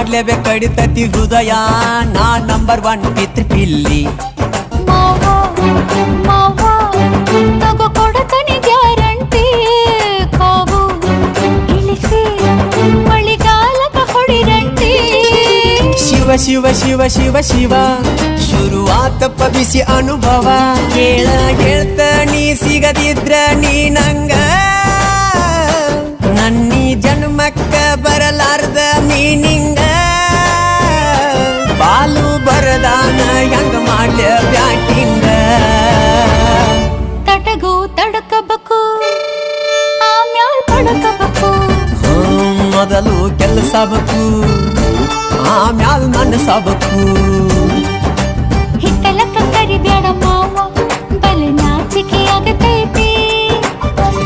ಮಾಡ್ಲೇಬೇಕು ಕಡಿತತಿ ಹೃದಯ ನಾ ನಂಬರ್ 1 ಪಿತೃ ಪಿಲ್ಲಿ ಮಾವ ಮಾವ ತಗೋ ಕೊಡತನಿ ಗ್ಯಾರಂಟಿ ಕಾವು ಇಳಿಸಿ ಮಳಿಗಾಲದ ಹೊಡಿರಂಟಿ ಶಿವ ಶಿವ ಶಿವ ಶಿವ ಶಿವ ಶುರುವಾತಪ್ಪ ಬಿಸಿ ಅನುಭವ ಹೇಳ್ತ ನೀ ಸಿಗದಿದ್ರ ನೀ ನಂಗ ನನ್ನೀ ಜನ್ಮಕ್ಕ ಬರಲಾರ್ದ ಮೀನಿಂಗ ಬಾಲು ಬರದಾನ ಹೆಂಗ ಮಾಡ್ಲ ಬ್ಯಾಟಿಂಗ ತಟಗೂ ತಡಕಬೇಕು ಆಮ್ಯಾಲ್ ಪಡಕಬೇಕು ಮೊದಲು ಕೆಲಸಬೇಕು ಆಮ್ಯಾಲ್ ಮನಸಬೇಕು ಹಿಟ್ಟಲಕ್ಕ ಕರಿಬ್ಯಾಡ ಮಾವ